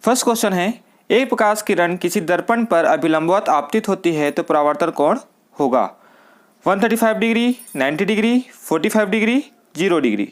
First question है, एक प्रकाश किरण किसी दर्पण पर अभिलंबवत आपतित होती है तो परावर्तन कोण होगा 135 डिग्री, 90 डिग्री, 45 डिग्री, 0 डिग्री।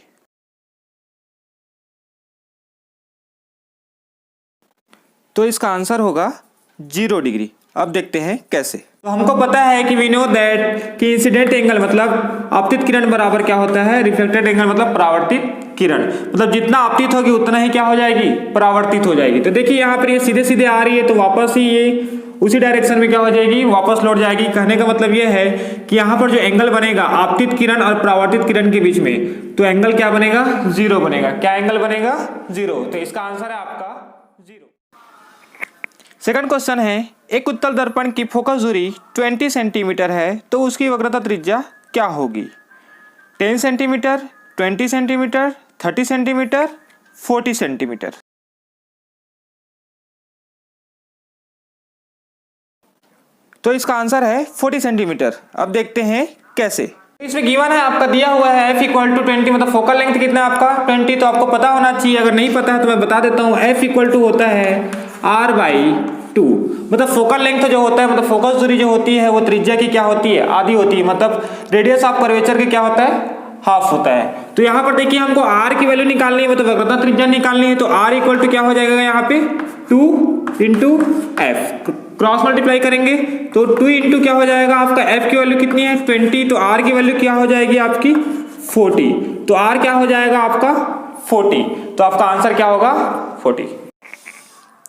तो इसका आंसर होगा 0 डिग्री। अब देखते हैं कैसे। तो हमको पता है कि वी नो दैट कि इंसिडेंट एंगल मतलब आपतित किरण बराबर क्या होता है, रिफ्लेक्टेड एंगल मतलब परावर्तित किरण। मतलब जितना आपतित होगी उतना ही क्या हो जाएगी, परावर्तित हो जाएगी। तो देखिए यहाँ पर ये सीधे सीधे आ रही है तो वापस ही ये उसी डायरेक्शन में क्या हो जाएगी, वापस लौट जाएगी। कहने का मतलब ये है कि यहाँ पर जो एंगल बनेगा आपतित किरण और परावर्तित किरण के बीच में, तो एंगल क्या बनेगा, 0 बनेगा। क्या एंगल बनेगा, 0। तो इसका आंसर है आपका 0। सेकंड क्वेश्चन है, एक उत्तल दर्पण की फोकस दूरी 20 सेंटीमीटर है तो उसकी वक्रता त्रिज्या क्या होगी, 10 सेंटीमीटर, 20 सेंटीमीटर, 30 सेंटीमीटर, 40 सेंटीमीटर। तो इसका आंसर है 40 सेंटीमीटर। अब देखते हैं कैसे। इसमें गिवन है आपका दिया हुआ है f इक्वल टू 20, मतलब फोकल लेंथ कितना है आपका 20। तो आपको पता होना चाहिए, अगर नहीं पता है तो मैं बता देता हूँ। f इक्वल टू होता है r/2। मतलब फोकल लेंथ जो होता है, मतलब फोकस दूरी जो होती है वो त्रिज्या की क्या होती है, आधी होती है। मतलब रेडियस ऑफ कर्वेचर के क्या होता है, हाफ होता है। तो यहाँ पर देखिए हमको r की वैल्यू निकालनी है, मतलब वक्रता त्रिज्या निकालनी है। तो r इक्वल टू क्या हो जाएगा यहाँ पे 2 इंटू एफ, क्रॉस मल्टीप्लाई करेंगे तो 2 इंटू क्या हो जाएगा आपका, f की वैल्यू कितनी है 20, तो r की वैल्यू क्या हो जाएगी आपकी 40। तो r क्या हो जाएगा आपका 40, तो आपका आंसर क्या होगा 40।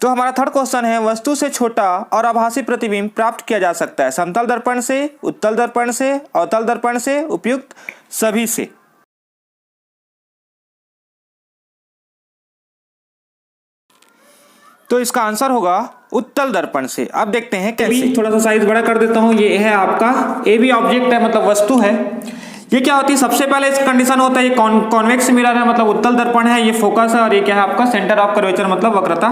तो हमारा थर्ड क्वेश्चन है, वस्तु से छोटा और आभासी प्रतिबिंब प्राप्त किया जा सकता है समतल दर्पण से, उत्तल दर्पण से, अवतल दर्पण से, उपयुक्त सभी से। तो इसका आंसर होगा उत्तल दर्पण से। अब देखते हैं कैसे। थोड़ा सा साइज बड़ा कर देता हूं। ये है आपका ए बी ऑब्जेक्ट है, मतलब वस्तु है। ये क्या होती है, सबसे पहले इसका कंडीशन होता है ये कॉन्वेक्स मिरर है, मतलब उत्तल दर्पण है, ये फोकस है, और ये क्या है आपका सेंटर ऑफ कर्वेचर मतलब वक्रता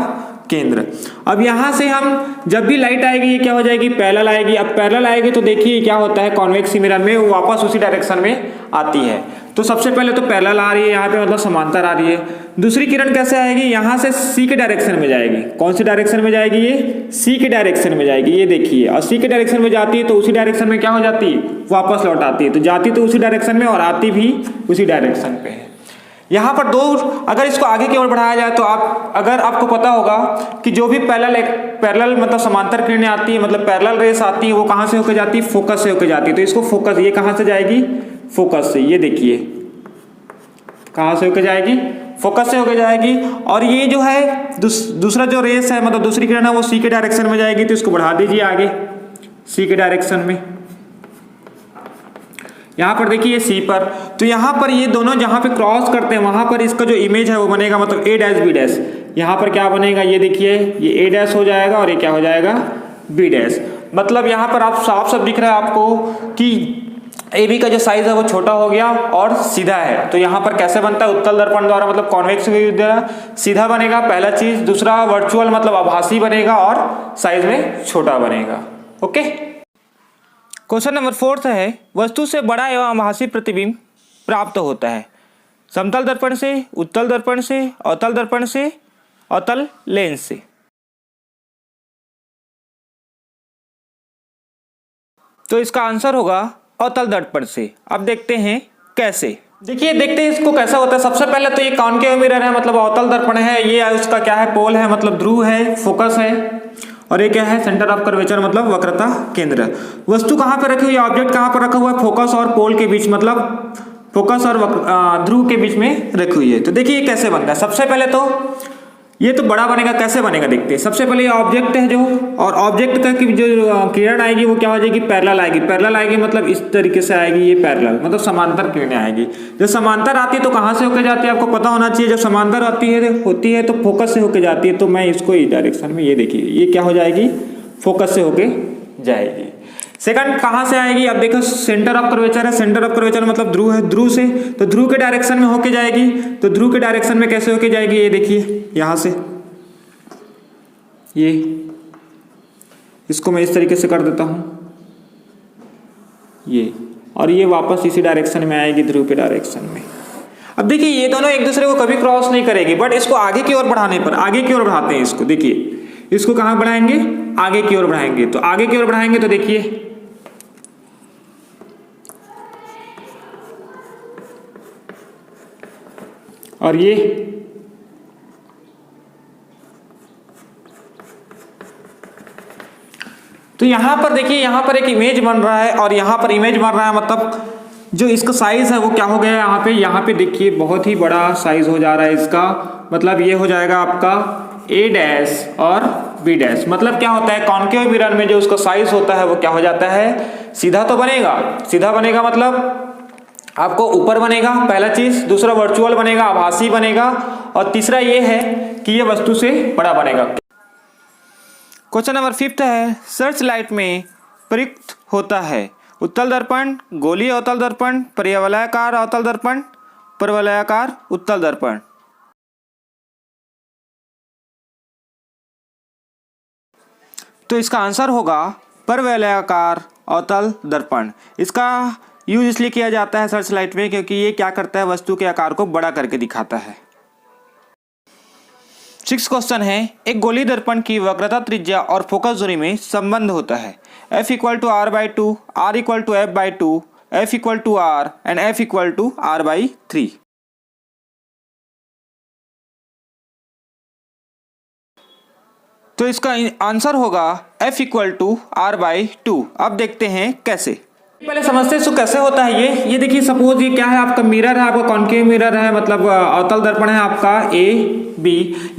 केंद्र। अब यहां से हम जब भी लाइट आएगी ये क्या हो जाएगी, पैरेलल आएगी। अब पैरेलल आएगी तो देखिए क्या होता है, कॉन्वेक्स मिरर में वो वापस उसी डायरेक्शन में आती है। तो सबसे पहले तो पैरेलल आ रही है यहाँ पे, मतलब समांतर आ रही है। दूसरी किरण कैसे आएगी, यहाँ से सी के डायरेक्शन में जाएगी। कौन सी डायरेक्शन में जाएगी, ये सी के डायरेक्शन में जाएगी, ये देखिए। और सी के डायरेक्शन में जाती है तो उसी डायरेक्शन में क्या हो जाती है, वापस लौट आती है। तो जाती तो उसी डायरेक्शन में और आती भी उसी डायरेक्शन पे है। यहाँ पर दो, अगर इसको आगे की ओर बढ़ाया जाए तो अगर आपको पता होगा कि जो भी पैरेलल मतलब समांतर किरणें आती है, मतलब पैरेलल रेस आती है, वो कहाँ से होकर जाती है, फोकस से होकर जाती है। तो इसको फोकस, ये कहाँ से जाएगी, फोकस से। ये देखिए कहाँ से होकर जाएगी, फोकस से होकर जाएगी। और ये जो है दूसरा जो रेस है, मतलब दूसरी किरण है, वो सी के डायरेक्शन में जाएगी। तो इसको बढ़ा दीजिए आगे सी के डायरेक्शन में। यहाँ पर देखिए सी पर, तो यहाँ पर ये दोनों जहाँ पे क्रॉस करते हैं वहां पर इसका जो इमेज है वो बनेगा, मतलब ए डैश बी डैश। यहाँ पर क्या बनेगा, ये देखिए ये ए डैश हो जाएगा और ये क्या हो जाएगा, बी डैश। मतलब यहाँ पर आप साफ साफ दिख रहा है आपको कि ए बी का जो साइज है वो छोटा हो गया और सीधा है। तो यहाँ पर कैसे बनता है, उत्तल दर्पण द्वारा, मतलब कॉन्वेक्स द्वारा सीधा बनेगा पहला चीज। दूसरा वर्चुअल मतलब आभासी बनेगा और साइज में छोटा बनेगा। ओके। क्वेश्चन नंबर 4 है, वस्तु से बड़ा एवं आभासी प्रतिबिंब प्राप्त होता है समतल दर्पण से, उत्तल दर्पण से, अवतल दर्पण से, अवतल लेंस से। तो इसका आंसर होगा अवतल दर्पण से। अब देखते हैं कैसे। देखिए देखते हैं इसको कैसा होता है। सबसे पहले तो ये कॉनकेव मिरर है, मतलब अवतल दर्पण है। ये उसका क्या है, पोल है, मतलब ध्रुव है, फोकस है। और ये क्या है, सेंटर ऑफ कर्वेचर मतलब वक्रता केंद्र। वस्तु कहाँ पे रखी हुई है, ऑब्जेक्ट कहाँ पर रखा हुआ है, फोकस और पोल के बीच, मतलब फोकस और ध्रुव के बीच में रखी हुई है। तो देखिए ये कैसे बनता है। सबसे पहले तो ये तो बड़ा बनेगा, कैसे बनेगा देखते हैं। सबसे पहले ये ऑब्जेक्ट है जो, और ऑब्जेक्ट का जो किरण आएगी वो क्या हो जाएगी, पैरेलल आएगी। पैरेलल आएगी मतलब इस तरीके से आएगी, ये पैरेलल मतलब समांतर किरणें आएगी। जब समांतर आती है तो कहाँ से होकर जाती है, आपको पता होना चाहिए। जब समांतर होती है तो फोकस से होकर जाती है। तो मैं इसको इस डायरेक्शन में, ये देखिए ये क्या हो जाएगी, फोकस से होके जाएगी। सेकंड कहाँ से आएगी, अब देखो सेंटर ऑफ कर्वेचर है। सेंटर ऑफ कर्वेचर मतलब ध्रुव है, ध्रुव से, तो ध्रुव के डायरेक्शन में होके जाएगी। तो ध्रुव के डायरेक्शन में कैसे होके जाएगी, ये देखिए यहाँ से, ये इसको मैं इस तरीके से कर देता हूँ, ये, और ये वापस इसी डायरेक्शन में आएगी, ध्रुव के डायरेक्शन में। अब देखिए ये दोनों एक दूसरे को कभी क्रॉस नहीं करेगी, बट इसको आगे की ओर बढ़ाने पर, आगे की ओर बढ़ाते हैं इसको, देखिए इसको कहां बढ़ाएंगे, आगे की ओर बढ़ाएंगे। तो आगे की ओर बढ़ाएंगे तो देखिए और ये तो यहां पर देखिए यहां पर एक इमेज बन रहा है और यहां पर इमेज बन रहा है, मतलब जो इसका साइज है वो क्या हो गया है यहाँ पे देखिए बहुत ही बड़ा साइज हो जा रहा है इसका, मतलब ये हो जाएगा आपका a डैश और b डैश। मतलब क्या होता है कॉनकेव मिरर में जो उसका साइज होता है वो क्या हो जाता है, सीधा तो बनेगा, सीधा बनेगा मतलब आपको ऊपर बनेगा पहला चीज, दूसरा वर्चुअल बनेगा, आभासी बनेगा, और तीसरा ये है कि ये वस्तु से बड़ा बनेगा। क्वेश्चन नंबर 5 है, सर्च लाइट में प्रयुक्त होता है उत्तल दर्पण, गोलीय अवतल दर्पण, परिवलयाकार अवतल दर्पण, परवलयाकार उत्तल दर्पण। तो इसका आंसर होगा परवलयाकार अवतल दर्पण। इसका यूज इसलिए किया जाता है सर्च लाइट में क्योंकि ये क्या करता है, वस्तु के आकार को बड़ा करके दिखाता है। 6 क्वेश्चन है, एक गोली दर्पण की वक्रता त्रिज्या और फोकस दूरी में संबंध होता है f = r/2, r = f/2, f = r and f = r/3। तो इसका आंसर होगा f = r/2। अब देखते हैं कैसे, पहले समझते हैं कैसे होता है ये देखिए सपोज ये क्या है, आपका मिरर है, आपका कॉनकेव मिरर है, मतलब अवतल दर्पण है आपका A B,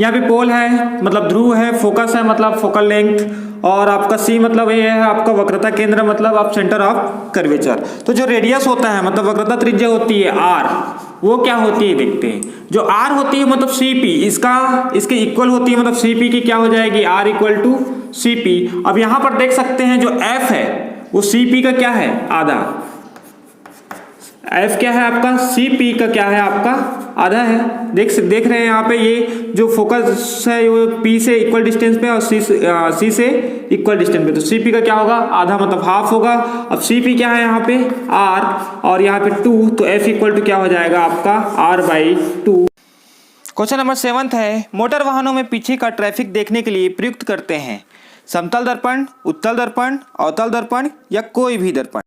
यहाँ पे पोल है मतलब ध्रुव है, फोकस है मतलब फोकल लेंथ, और आपका C मतलब ये है आपका वक्रता केंद्र मतलब आप सेंटर ऑफ कर्वेचर। तो जो रेडियस होता है मतलब वक्रता त्रिज्या होती है R, वो क्या होती है देखते हैं। जो R होती है मतलब CP, इसके इक्वल होती है, मतलब CP की क्या हो जाएगी, R = CP। अब यहाँ पर देख सकते हैं जो F है वो CP का क्या है, आधा। F क्या है आपका, CP का क्या है आपका आधा है। देख रहे हैं यहाँ पे ये जो फोकस है वो P से इक्वल डिस्टेंस पे और C से इक्वल डिस्टेंस पे, तो CP का क्या होगा, आधा मतलब हाफ होगा। अब CP क्या है यहाँ पे R और यहाँ पे 2, तो F = क्या हो जाएगा आपका R/2। क्वेश्चन नंबर 7 है, मोटर वाहनों में पीछे का ट्रैफिक देखने के लिए प्रयुक्त करते हैं समतल दर्पण, उत्तल दर्पण, अवतल दर्पण या कोई भी दर्पण।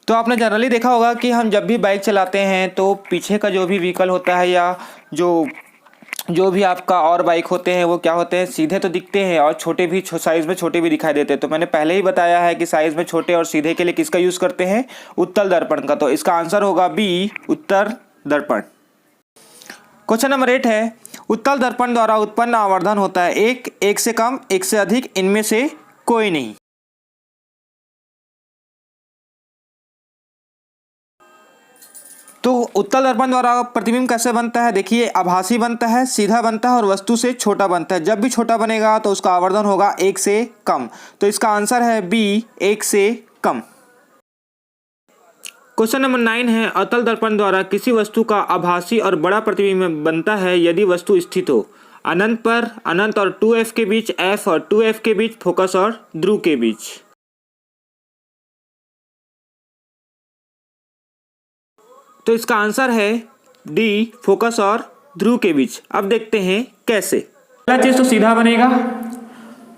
तो आपने जनरली देखा होगा कि हम जब भी बाइक चलाते हैं तो पीछे का जो भी व्हीकल होता है या जो भी आपका और बाइक होते हैं वो क्या होते हैं, सीधे तो दिखते हैं और छोटे भी साइज में छोटे भी दिखाई देते हैं। तो मैंने पहले ही बताया है कि साइज में छोटे और सीधे के लिए किसका यूज करते हैं, उत्तल दर्पण का। तो इसका आंसर होगा B, उत्तल दर्पण। क्वेश्चन नंबर 8 है, उत्तल दर्पण द्वारा उत्पन्न आवर्धन होता है एक से कम, एक से अधिक, इनमें से कोई नहीं। तो उत्तल दर्पण द्वारा प्रतिबिंब कैसे बनता है, देखिए आभासी बनता है, सीधा बनता है और वस्तु से छोटा बनता है। जब भी छोटा बनेगा तो उसका आवर्धन होगा 1 से कम। तो इसका आंसर है B, 1 से कम। क्वेश्चन नंबर 9 है, अवतल दर्पण द्वारा किसी वस्तु का आभासी और बड़ा प्रतिबिंब बनता है यदि वस्तु स्थित हो अनंत पर, अनंत और 2f के बीच, f और 2f के बीच, फोकस और ध्रुव के बीच। तो इसका आंसर है D, फोकस और ध्रुव के बीच। अब देखते हैं कैसे। पहला चीज तो सीधा बनेगा,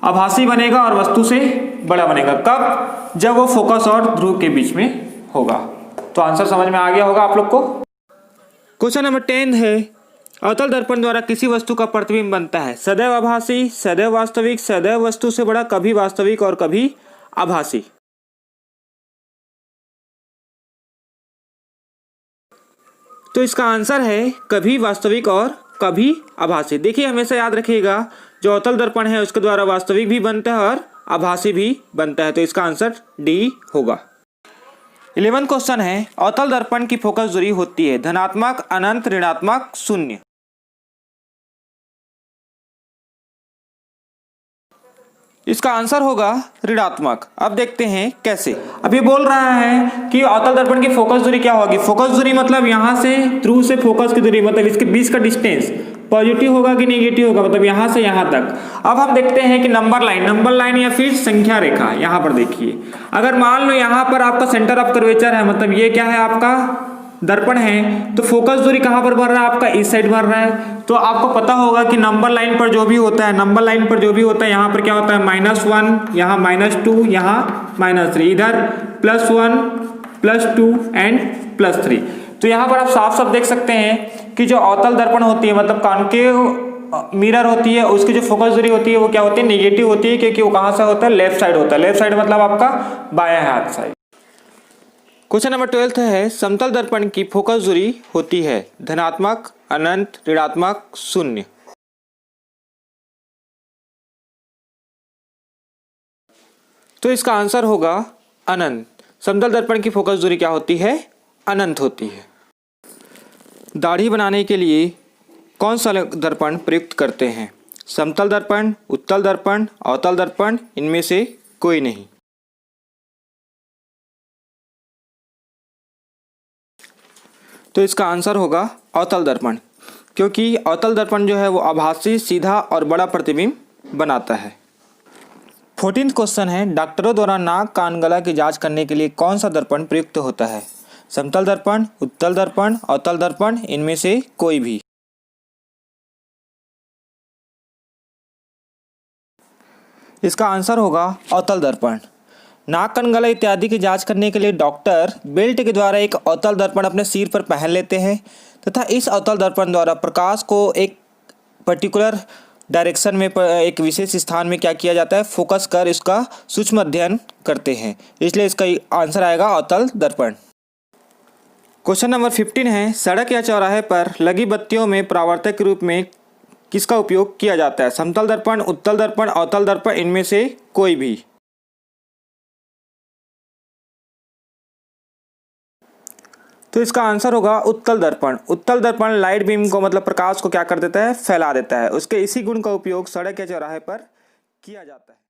आभासी बनेगा और वस्तु से बड़ा बनेगा। कब, जब वो फोकस और ध्रुव के बीच में होगा। तो आंसर समझ में आ गया होगा आप लोग को। क्वेश्चन नंबर 10 है, अवतल दर्पण द्वारा किसी वस्तु का प्रतिबिंब बनता है सदैव आभासी, सदैव वास्तविक, सदैव वस्तु से बड़ा, कभी वास्तविक और कभी आभासी। तो इसका आंसर है कभी वास्तविक और कभी आभासी। देखिए हमेशा याद रखिएगा जो अवतल दर्पण है उसके द्वारा वास्तविक भी बनता है और आभासी भी बनता है। तो इसका आंसर D होगा। 11 क्वेश्चन है, अवतल दर्पण की फोकस दूरी होती है धनात्मक, अनंत, ऋणात्मक, 0। इसका आंसर होगा ऋणात्मक। अब देखते हैं कैसे। अब ये बोल रहा है कि अवतल दर्पण की फोकस दूरी क्या होगी। फोकस दूरी मतलब यहाँ से थ्रू से फोकस की दूरी, मतलब इसके बीच का डिस्टेंस पॉजिटिव होगा कि नेगेटिव होगा, मतलब यहाँ से यहाँ तक। अब हम देखते हैं कि नंबर लाइन या फिर संख्या रेखा। यहाँ पर देखिए, अगर मान लो यहाँ पर आपका सेंटर ऑफ कर्वेचर है, मतलब ये क्या है आपका दर्पण है, तो फोकस दूरी कहाँ पर बढ़ रहा है आपका, इस साइड बढ़ रहा है। तो आपको पता होगा कि नंबर लाइन पर जो भी होता है, यहाँ पर क्या होता है -1, यहाँ -2, यहाँ -3, इधर +1 +2 एंड +3। तो यहाँ पर आप साफ साफ देख सकते हैं कि जो अवतल दर्पण होती है, मतलब कॉन्केव मिरर होती है, उसकी जो फोकस दूरी होती है वो क्या होती है, नेगेटिव होती है, क्योंकि वो कहाँ से होता है, लेफ्ट साइड होता है। लेफ्ट साइड मतलब आपका बायां हाथ साइड। क्वेश्चन नंबर 12 है, समतल दर्पण की फोकस दूरी होती है धनात्मक, अनंत, ऋणात्मक, शून्य। तो इसका आंसर होगा अनंत। समतल दर्पण की फोकस दूरी क्या होती है, अनंत होती है। दाढ़ी बनाने के लिए कौन सा दर्पण प्रयुक्त करते हैं? समतल दर्पण, उत्तल दर्पण, अवतल दर्पण, इनमें से कोई नहीं। तो इसका आंसर होगा अवतल दर्पण, क्योंकि अवतल दर्पण जो है वो आभासी, सीधा और बड़ा प्रतिबिंब बनाता है। 14वां क्वेश्चन है, डॉक्टरों द्वारा नाक, कान, गला की जांच करने के लिए कौन सा दर्पण प्रयुक्त होता है? समतल दर्पण, उत्तल दर्पण, अवतल दर्पण, इनमें से कोई भी। इसका आंसर होगा अवतल दर्पण। नाक, कान, गला इत्यादि की जांच करने के लिए डॉक्टर बेल्ट के द्वारा एक अवतल दर्पण अपने सिर पर पहन लेते हैं तथा इस अवतल दर्पण द्वारा प्रकाश को एक पर्टिकुलर डायरेक्शन में, एक विशेष स्थान में क्या किया जाता है, फोकस कर इसका सूक्ष्म अध्ययन करते हैं। इसलिए इसका आंसर आएगा अवतल दर्पण। क्वेश्चन नंबर 15 है, सड़क या चौराहे पर लगी बत्तियों में परावर्तक के रूप में किसका उपयोग किया जाता है? समतल दर्पण, उत्तल दर्पण, अवतल दर्पण, इनमें से कोई भी। तो इसका आंसर होगा उत्तल दर्पण। उत्तल दर्पण लाइट बीम को, मतलब प्रकाश को क्या कर देता है, फैला देता है। उसके इसी गुण का उपयोग सड़क या चौराहे पर किया जाता है।